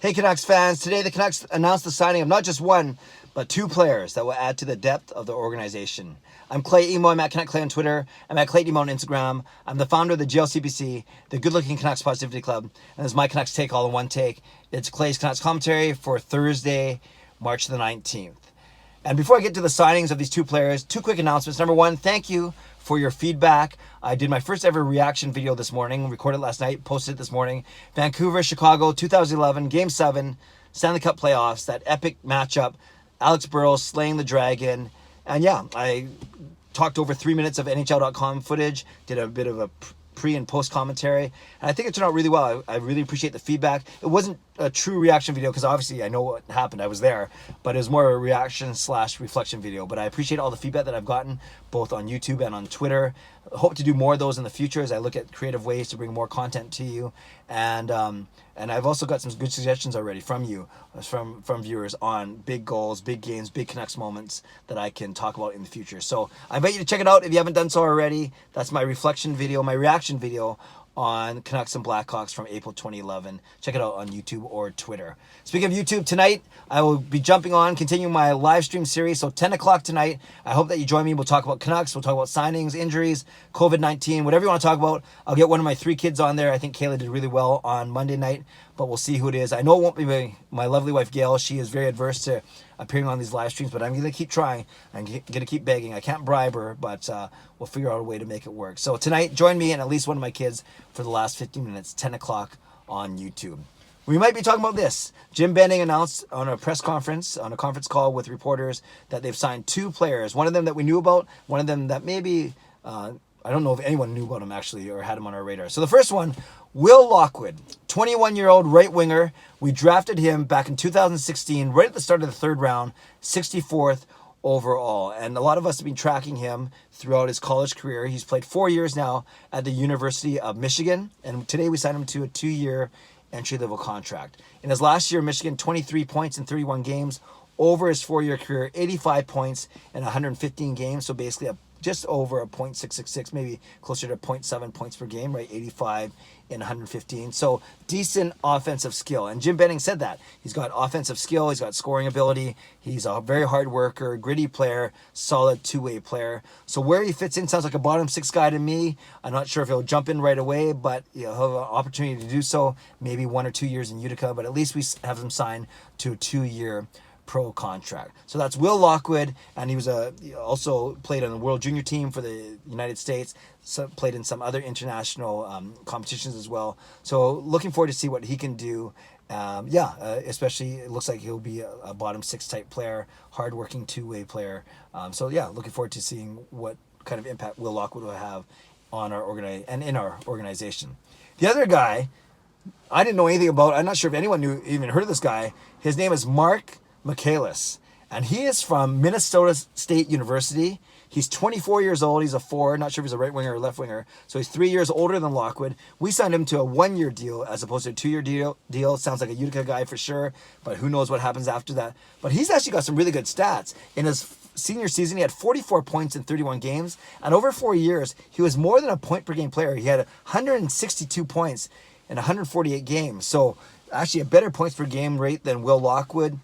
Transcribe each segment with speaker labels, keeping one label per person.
Speaker 1: Hey Canucks fans, today the Canucks announced the signing of not just one, but two players that will add to the depth of the organization. I'm Clay Emo, I'm at Canuck Clay on Twitter, I'm at Clay Emo on Instagram. I'm the founder of the GLCPC, the Good Looking Canucks Positivity Club, and this is my Canucks Take all in one take. It's Clay's Canucks commentary for Thursday, March the 19th. And before I get to the signings of these two players, two quick announcements. Number one, thank you for your feedback. I did my first ever reaction video this morning, recorded last night, posted it this morning. Vancouver, Chicago, 2011, Game 7, Stanley Cup playoffs, that epic matchup. Alex Burrows slaying the Dragon. And yeah, I talked over 3 minutes of NHL.com footage, did a bit of a pre and post commentary, and I think it turned out really well. I really appreciate the feedback. It wasn't a true reaction video because obviously I know what happened, I was there, but it was more a reaction / reflection video. But I appreciate all the feedback that I've gotten both on YouTube and on Twitter. I hope to do more of those in the future as I look at creative ways to bring more content to you. And I've also got some good suggestions already from you, from viewers, on big goals, big games, big Canucks moments that I can talk about in the future. So I invite you to check it out if you haven't done so already. That's my reflection video, my reaction video on Canucks and Blackhawks from April 2011. Check it out on YouTube or Twitter. Speaking of YouTube, tonight I will be jumping on, continuing my live stream series. So 10 o'clock tonight. I hope that you join me. We'll talk about Canucks. We'll talk about signings, injuries, COVID-19, whatever you want to talk about. I'll get one of my 3 kids on there. I think Kayla did really well on Monday night, but we'll see who it is. I know it won't be my lovely wife, Gail. She is very adverse to appearing on these live streams, but I'm going to keep trying. I'm going to keep begging. I can't bribe her, but we'll figure out a way to make it work. So tonight, join me and at least one of my kids for the last 15 minutes, 10 o'clock on YouTube. We might be talking about this. Jim Benning announced on a press conference, on a conference call with reporters, that they've signed 2 players. One of them that we knew about, one of them that maybe, I don't know if anyone knew about him actually or had him on our radar. So the first one, Will Lockwood, 21-year-old right winger. We drafted him back in 2016, right at the start of the 3rd round, 64th overall. And a lot of us have been tracking him throughout his college career. He's played 4 years now at the University of Michigan. And today we signed him to a 2-year entry-level contract. In his last year, Michigan, 23 points in 31 games. Over his 4-year career, 85 points in 115 games. So basically just over a .666, maybe closer to 0.7 points per game, right? 85 in 115. So decent offensive skill. And Jim Benning said that. He's got offensive skill. He's got scoring ability. He's a very hard worker, gritty player, solid two-way player. So where he fits in sounds like a bottom 6 guy to me. I'm not sure if he'll jump in right away, but he'll have an opportunity to do so. Maybe 1 or 2 years in Utica, but at least we have him signed to a 2-year pro contract. So that's Will Lockwood, and he was also played on the World Junior team for the United States, so played in some other international competitions as well. So looking forward to see what he can do. Especially it looks like he'll be a bottom 6 type player, hardworking two-way player. Looking forward to seeing what kind of impact Will Lockwood will have on our in our organization. The other guy, I didn't know anything about. I'm not sure if anyone even heard of this guy. His name is Marc Michaelis, and he is from Minnesota State University. He's 24 years old. He's a 4. Not sure if he's a right winger or left winger. So he's 3 years older than Lockwood. We signed him to a 1-year deal as opposed to a 2-year deal. Sounds like a Utica guy for sure, but who knows what happens after that. But he's actually got some really good stats. In his senior season, he had 44 points in 31 games, and over 4 years, he was more than a point per game player. He had 162 points in 148 games. So actually a better points per game rate than Will Lockwood.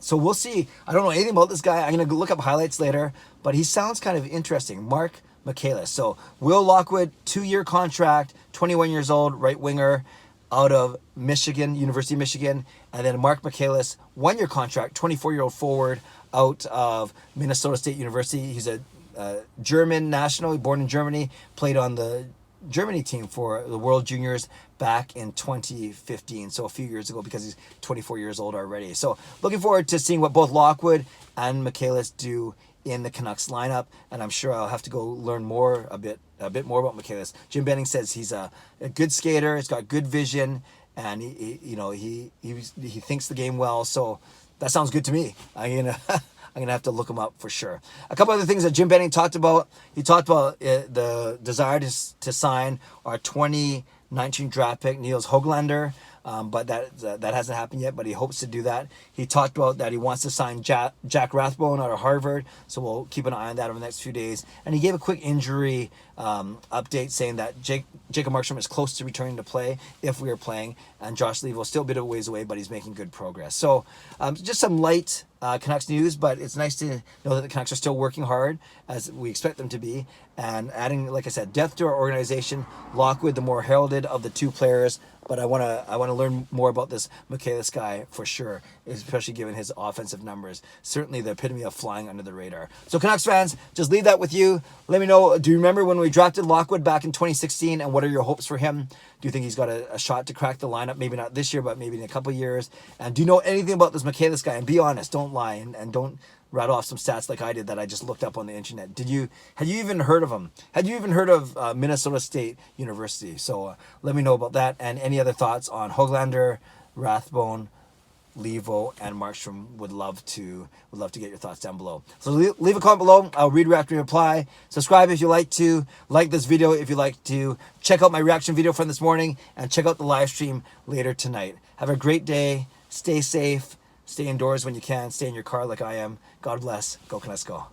Speaker 1: So we'll see. I don't know anything about this guy. I'm going to look up highlights later, but he sounds kind of interesting. Marc Michaelis. So Will Lockwood, 2-year contract, 21 years old, right winger out of Michigan, University of Michigan. And then Marc Michaelis, 1-year contract, 24-year-old forward out of Minnesota State University. He's a German national, born in Germany, played on the Germany team for the World Juniors back in 2015, so a few years ago, because he's 24 years old already. So looking forward to seeing what both Lockwood and Michaelis do in the Canucks lineup, and I'm sure I'll have to go learn a bit more about Michaelis. Jim Benning says he's a good skater, he's got good vision, and he thinks the game well. So that sounds good to me. I'm going to have to look him up for sure. A couple other things that Jim Benning talked about. He talked about the desire to sign our 2019 draft pick, Niels Höglander, but that hasn't happened yet, but he hopes to do that. He talked about that he wants to sign Jack Rathbone out of Harvard, so we'll keep an eye on that over the next few days. And he gave a quick injury update saying that Jacob Markstrom is close to returning to play if we are playing, and Josh Leivo still a bit of a ways away, but he's making good progress. So just some light Canucks news, but it's nice to know that the Canucks are still working hard as we expect them to be, and adding, like I said, depth to our organization. Lockwood, the more heralded of the two players, but I want to learn more about this Michaelis guy for sure, especially given his offensive numbers. Certainly the epitome of flying under the radar. So Canucks fans, just leave that with you. Let me know, do you remember when we drafted Lockwood back in 2016, and what are your hopes for him? Do you think he's got a shot to crack the lineup? Maybe not this year, but maybe in a couple of years. And do you know anything about this Michaelis guy? And be honest, don't lie, and don't rattle off some stats like I did that I just looked up on the internet. Had you even heard of him? Had you even heard of Minnesota State University? So let me know about that, and any other thoughts on Höglander, Rathbone, Leivo, and Markstrom. Would love to get your thoughts down below. So leave a comment below. I'll read, react, and reply. Subscribe if you like to. Like this video if you like to. Check out my reaction video from this morning, and check out the live stream later tonight. Have a great day. Stay safe. Stay indoors when you can. Stay in your car like I am. God bless. Go Canucks go.